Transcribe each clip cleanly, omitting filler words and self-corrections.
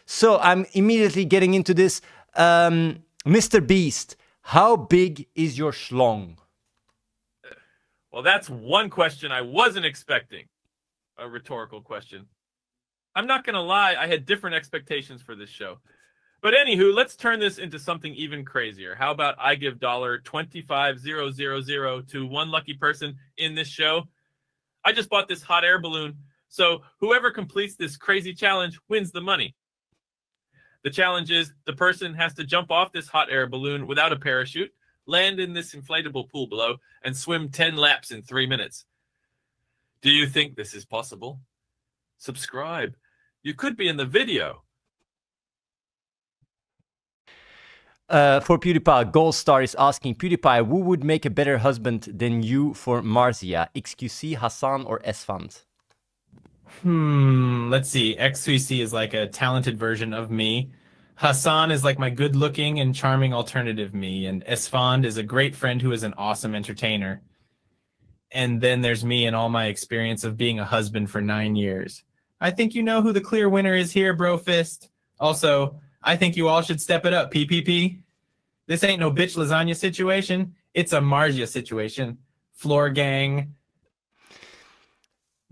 So I'm immediately getting into this. Mr. Beast, how big is your schlong? Well, that's one question I wasn't expecting. A rhetorical question. I'm not going to lie, I had different expectations for this show. But anywho, let's turn this into something even crazier. How about I give $25,000 to one lucky person in this show? I just bought this hot air balloon, so whoever completes this crazy challenge wins the money. The challenge is the person has to jump off this hot air balloon without a parachute, land in this inflatable pool below, and swim 10 laps in 3 minutes. Do you think this is possible? Subscribe. You could be in the video. For PewDiePie, Gold Star is asking, PewDiePie, who would make a better husband than you for Marzia? XQC, Hassan, or Esfand? Let's see. XQC is like a talented version of me. Hassan is like my good-looking and charming alternative me. And Esfand is a great friend who is an awesome entertainer. And then there's me and all my experience of being a husband for 9 years. I think you know who the clear winner is here, bro fist. Also, I think you all should step it up, PPP. This ain't no bitch lasagna situation. It's a Marzia situation. Floor gang.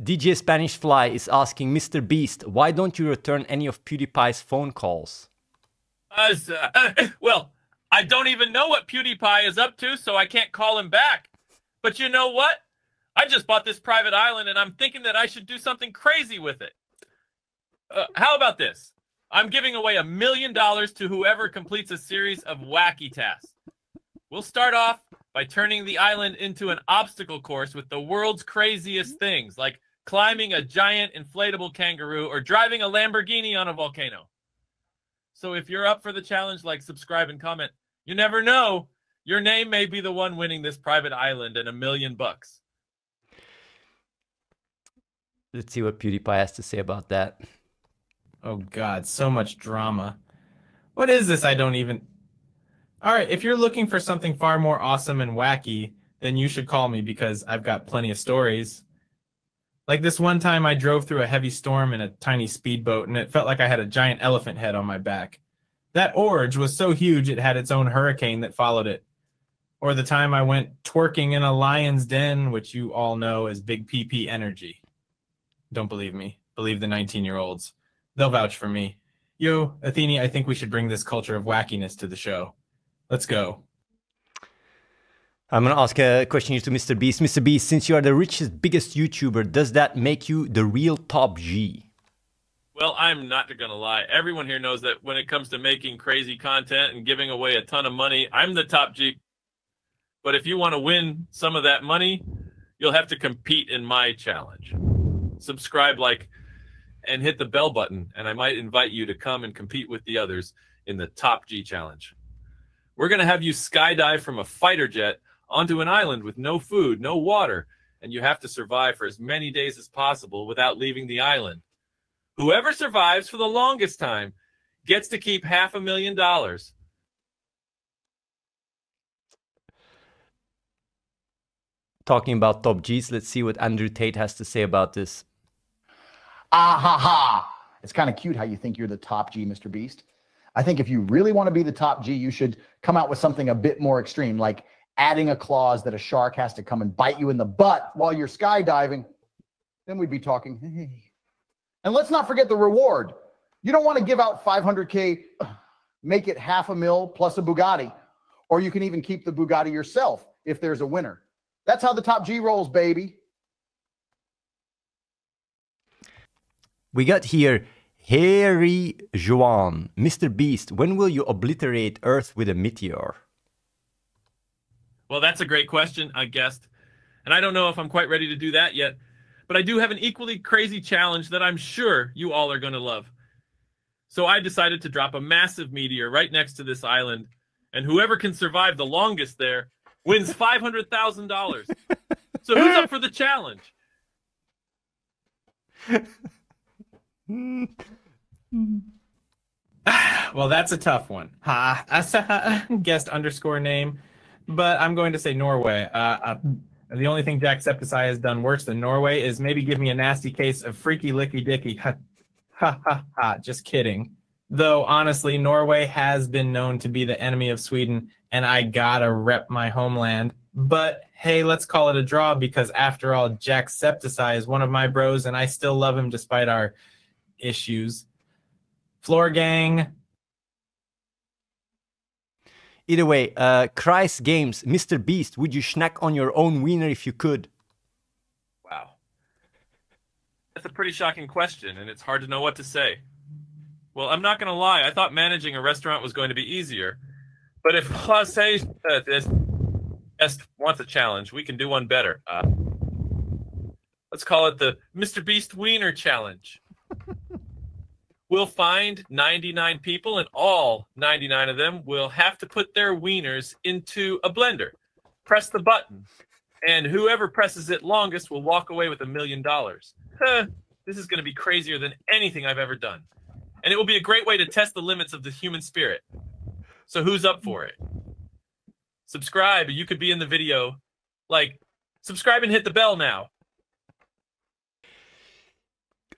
DJ Spanish Fly is asking, Mr. Beast, why don't you return any of PewDiePie's phone calls? Well, I don't even know what PewDiePie is up to, so I can't call him back. But you know what? I just bought this private island, and I'm thinking that I should do something crazy with it. How about this? I'm giving away $1 million to whoever completes a series of wacky tasks. We'll start off by turning the island into an obstacle course with the world's craziest things, like climbing a giant inflatable kangaroo or driving a Lamborghini on a volcano. So if you're up for the challenge, like, subscribe, and comment. You never know. Your name may be the one winning this private island and $1 million. Let's see what PewDiePie has to say about that. Oh, God, so much drama. What is this? I don't even... All right, if you're looking for something far more awesome and wacky, then you should call me because I've got plenty of stories. Like this one time I drove through a heavy storm in a tiny speedboat, and it felt like I had a giant elephant head on my back. That orge was so huge it had its own hurricane that followed it. Or the time I went twerking in a lion's den, which you all know as Big PP energy. Don't believe me. Believe the 19-year-olds. They'll vouch for me. Yo, Athene, I think we should bring this culture of wackiness to the show. Let's go. I'm going to ask a question here to Mr. Beast. Mr. Beast, since you are the richest, biggest YouTuber, does that make you the real top G? Well, I'm not going to lie. Everyone here knows that when it comes to making crazy content and giving away a ton of money, I'm the top G. But if you want to win some of that money, you'll have to compete in my challenge. Subscribe, like, and hit the bell button, and I might invite you to come and compete with the others in the Top G Challenge. We're going to have you skydive from a fighter jet onto an island with no food, no water, and you have to survive for as many days as possible without leaving the island. Whoever survives for the longest time gets to keep $500,000. Talking about top Gs, let's see what Andrew Tate has to say about this. Ah ha ha. It's kind of cute how you think you're the top G, Mr. Beast. I think if you really want to be the top G, you should come out with something a bit more extreme, like adding a clause that a shark has to come and bite you in the butt while you're skydiving. Then we'd be talking, hey. And let's not forget the reward. You don't want to give out 500K, make it $500,000 plus a Bugatti, or you can even keep the Bugatti yourself if there's a winner. That's how the top G rolls, baby. We got here Harry Joan. Mr. Beast, when will you obliterate Earth with a meteor? Well, that's a great question, I guessed. And I don't know if I'm quite ready to do that yet. But I do have an equally crazy challenge that I'm sure you all are going to love. So I decided to drop a massive meteor right next to this island. And whoever can survive the longest there wins $500,000. So who's up for the challenge? Well, that's a tough one. Guest underscore name. But I'm going to say Norway. The only thing Jacksepticeye has done worse than Norway is maybe give me a nasty case of freaky licky dicky. Ha ha ha. Just kidding. Though, honestly, Norway has been known to be the enemy of Sweden, and I gotta rep my homeland. But hey, let's call it a draw because, after all, Jacksepticeye is one of my bros, and I still love him despite our issues. Floor gang. Either way, Christ Games, MrBeast, would you snack on your own wiener if you could? Wow. That's a pretty shocking question, and it's hard to know what to say. Well, I'm not going to lie. I thought managing a restaurant was going to be easier. But if Jose wants a challenge, we can do one better. Let's call it the MrBeast Wiener Challenge. We'll find 99 people, and all 99 of them will have to put their wieners into a blender. Press the button, and whoever presses it longest will walk away with $1 million. This is going to be crazier than anything I've ever done. And it will be a great way to test the limits of the human spirit. So who's up for it? Subscribe. You could be in the video. Like, subscribe and hit the bell now.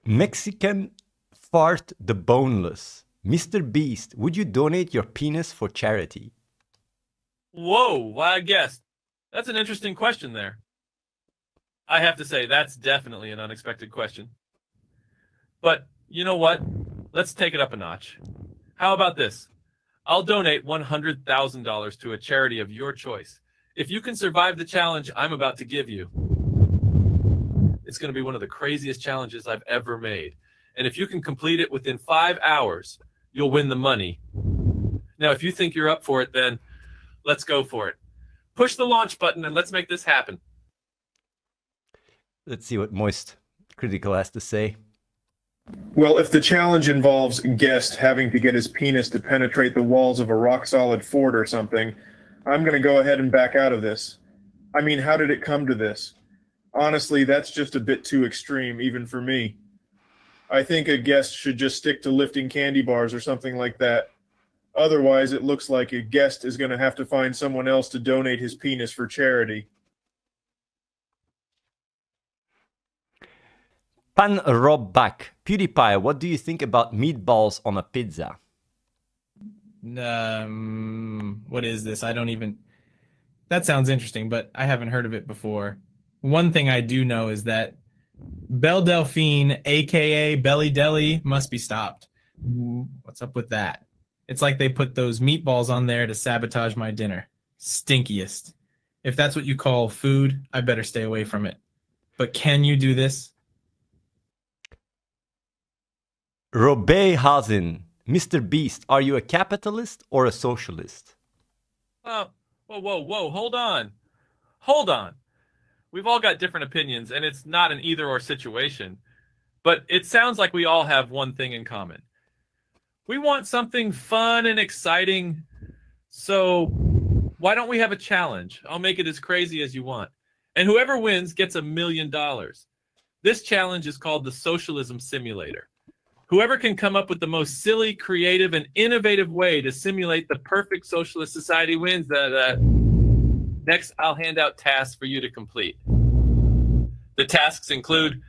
Mexican Fart the Boneless. MrBeast, would you donate your penis for charity? Whoa, wild guess. That's an interesting question there. I have to say, that's definitely an unexpected question. But you know what? Let's take it up a notch. How about this? I'll donate $100,000 to a charity of your choice. If you can survive the challenge I'm about to give you, it's going to be one of the craziest challenges I've ever made. And if you can complete it within 5 hours, you'll win the money. Now, if you think you're up for it, then let's go for it. Push the launch button and let's make this happen. Let's see what Moist Critical has to say. Well, if the challenge involves Guest having to get his penis to penetrate the walls of a rock-solid fort or something, I'm going to go ahead and back out of this. I mean, how did it come to this? Honestly, that's just a bit too extreme, even for me. I think a Guest should just stick to lifting candy bars or something like that. Otherwise, it looks like a Guest is going to have to find someone else to donate his penis for charity. Pan Rob Back. PewDiePie, what do you think about meatballs on a pizza? What is this? I don't even... That sounds interesting, but I haven't heard of it before. One thing I do know is that Belle Delphine, a.k.a. Belly Deli, must be stopped. What's up with that? It's like they put those meatballs on there to sabotage my dinner. Stinkiest. If that's what you call food, I better stay away from it. But can you do this? Robey Hazen. MrBeast, are you a capitalist or a socialist? Oh, whoa, hold on. Hold on. We've all got different opinions, and it's not an either-or situation. But it sounds like we all have one thing in common. We want something fun and exciting, so why don't we have a challenge? I'll make it as crazy as you want. And whoever wins gets $1 million. This challenge is called the Socialism Simulator. Whoever can come up with the most silly, creative, and innovative way to simulate the perfect socialist society wins. Next, I'll hand out tasks for you to complete. The tasks include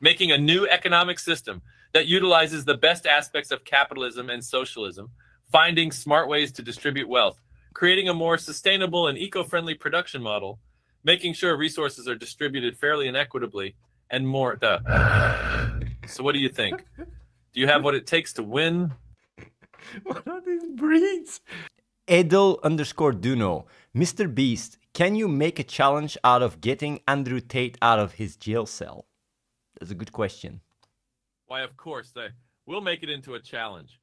making a new economic system that utilizes the best aspects of capitalism and socialism, finding smart ways to distribute wealth, creating a more sustainable and eco-friendly production model, making sure resources are distributed fairly and equitably, and more. So what do you think? Do you have what it takes to win? What are these breeds? Edel_Duno. MrBeast, can you make a challenge out of getting Andrew Tate out of his jail cell? That's a good question. Why, of course. We'll make it into a challenge.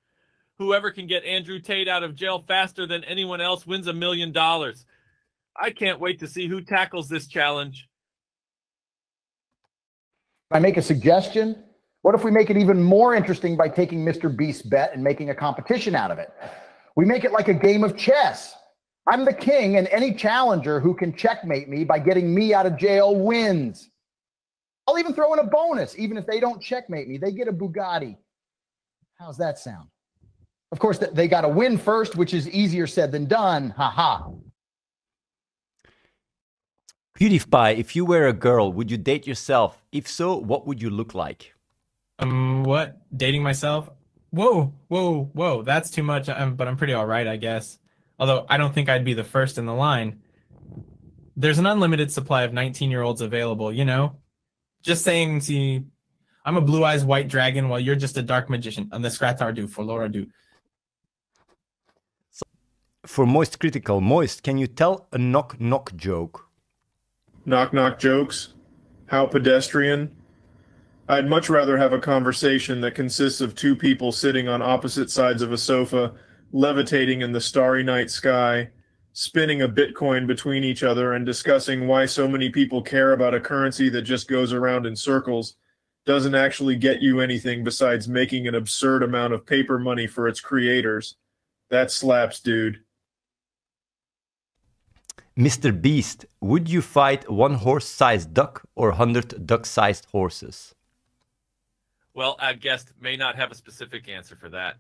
Whoever can get Andrew Tate out of jail faster than anyone else wins $1 million. I can't wait to see who tackles this challenge. I make a suggestion. What if we make it even more interesting by taking MrBeast's bet and making a competition out of it? We make it like a game of chess. I'm the king, and any challenger who can checkmate me by getting me out of jail wins. I'll even throw in a bonus. Even if they don't checkmate me, they get a Bugatti. How's that sound? Of course, they got to win first, which is easier said than done. Ha ha. PewDiePie, if you were a girl, would you date yourself? If so, what would you look like? What? Dating myself? Whoa, whoa, whoa. That's too much, but I'm pretty all right, I guess. Although I don't think I'd be the first in the line. There's an unlimited supply of 19-year-olds available, you know? Just saying, see, I'm a blue eyes white dragon while you're just a dark magician. And the Scratardu for Laura do. For Moist Critical, Moist, can you tell a knock-knock joke? Knock-knock jokes? How pedestrian? I'd much rather have a conversation that consists of two people sitting on opposite sides of a sofa, levitating in the starry night sky, spinning a Bitcoin between each other and discussing why so many people care about a currency that just goes around in circles, doesn't actually get you anything besides making an absurd amount of paper money for its creators. That slaps, dude. MrBeast, would you fight one horse-sized duck or 100 duck-sized horses? Well, our guest may not have a specific answer for that,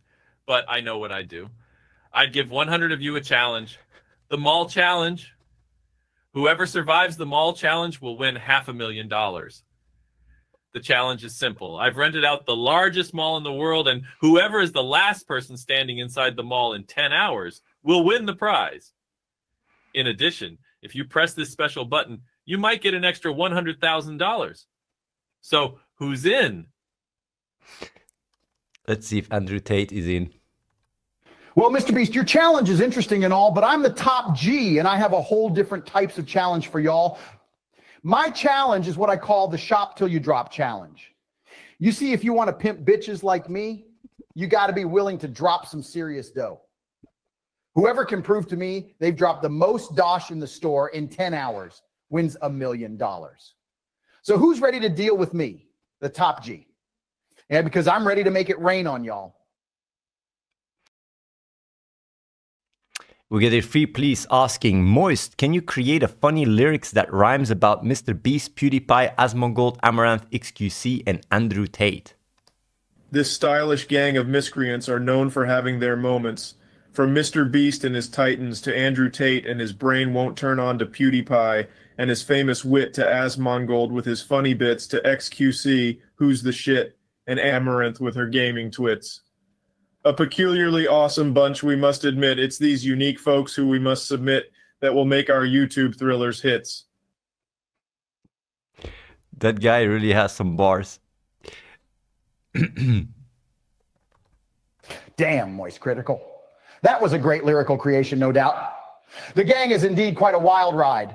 but I know what I'd do. I'd give 100 of you a challenge. The mall challenge. Whoever survives the mall challenge will win $500,000. The challenge is simple. I've rented out the largest mall in the world, and whoever is the last person standing inside the mall in 10 hours will win the prize. In addition, if you press this special button, you might get an extra $100,000. So, who's in? Let's see if Andrew Tate is in. Well, MrBeast, your challenge is interesting and all, but I'm the top G, and I have a whole different types of challenge for y'all. My challenge is what I call the shop till you drop challenge. You see, if you want to pimp bitches like me, you got to be willing to drop some serious dough. Whoever can prove to me they've dropped the most dosh in the store in 10 hours wins $1 million. So who's ready to deal with me, the top G? Yeah, because I'm ready to make it rain on y'all. We get a free please asking, Moist, can you create a funny lyrics that rhymes about MrBeast, PewDiePie, Asmongold, Amaranth, XQC, and Andrew Tate? This stylish gang of miscreants are known for having their moments. From MrBeast and his Titans to Andrew Tate and his brain won't turn on to PewDiePie and his famous wit to Asmongold with his funny bits to XQC, who's the shit, and Amaranth with her gaming twits. A peculiarly awesome bunch, we must admit. It's these unique folks who we must submit that will make our YouTube thrillers hits. That guy really has some bars. Damn, Moist Critical. That was a great lyrical creation, no doubt. The gang is indeed quite a wild ride.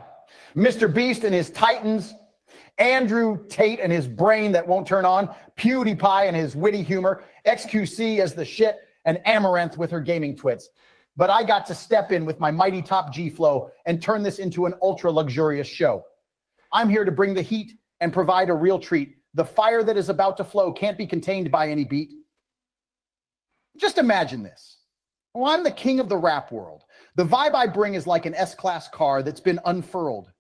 MrBeast and his Titans, Andrew Tate and his brain that won't turn on, PewDiePie and his witty humor, XQC as the shit, and Amaranth with her gaming twits. But I got to step in with my mighty top G flow and turn this into an ultra luxurious show. I'm here to bring the heat and provide a real treat. The fire that is about to flow can't be contained by any beat. Just imagine this. Well, I'm the king of the rap world. The vibe I bring is like an S-Class car that's been unfurled.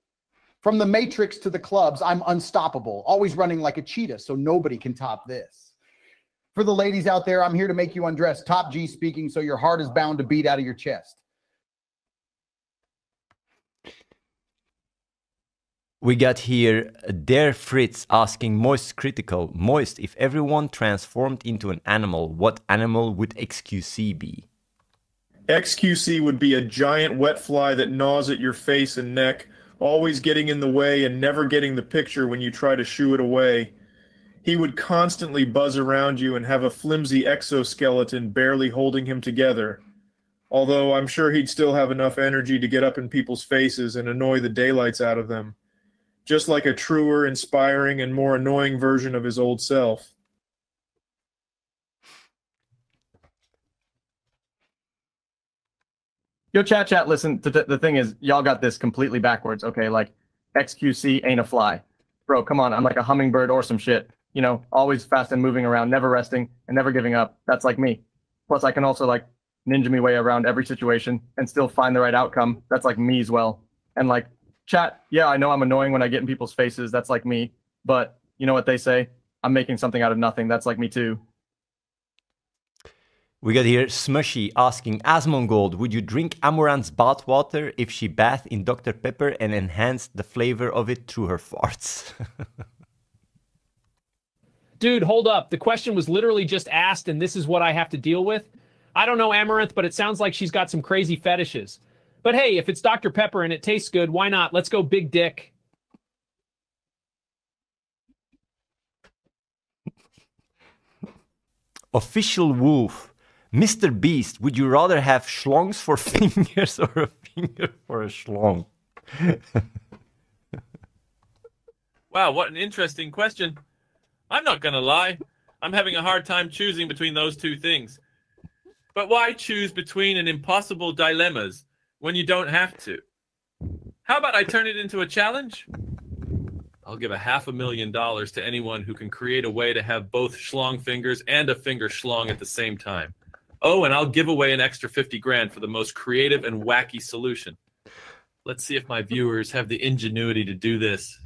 From the Matrix to the clubs, I'm unstoppable, always running like a cheetah, so nobody can top this. For the ladies out there, I'm here to make you undress. Top G speaking, so your heart is bound to beat out of your chest. We got here Dare Fritz asking Moist Critical, Moist, if everyone transformed into an animal, what animal would XQC be? XQC would be a giant wet fly that gnaws at your face and neck, always getting in the way and never getting the picture when you try to shoo it away. He would constantly buzz around you and have a flimsy exoskeleton barely holding him together. Although I'm sure he'd still have enough energy to get up in people's faces and annoy the daylights out of them. Just like a truer, inspiring, and more annoying version of his old self. Yo, chat, listen, the thing is, y'all got this completely backwards, okay? Like, XQC ain't a fly. Bro, come on, I'm like a hummingbird or some shit. You know, always fast and moving around, never resting, and never giving up. That's like me. Plus, I can also, like, ninja me way around every situation and still find the right outcome. That's like me as well. And, like, chat, yeah, I know I'm annoying when I get in people's faces. That's like me. But, you know what they say? I'm making something out of nothing. That's like me, too. We got here Smushy asking, Asmongold, would you drink Amaranth's bath water if she bathed in Dr. Pepper and enhanced the flavor of it through her farts? Dude, hold up. The question was literally just asked, and this is what I have to deal with? I don't know Amaranth, but it sounds like she's got some crazy fetishes. But hey, if it's Dr. Pepper and it tastes good, why not? Let's go big dick. Official Wolf. Mr. Beast, would you rather have schlongs for fingers or a finger for a schlong? Wow, what an interesting question. I'm not gonna lie. I'm having a hard time choosing between those two things. But why choose between an impossible dilemmas when you don't have to? How about I turn it into a challenge? I'll give $500,000 to anyone who can create a way to have both schlong fingers and a finger schlong at the same time. Oh, and I'll give away an extra 50 grand for the most creative and wacky solution. Let's see if my viewers have the ingenuity to do this.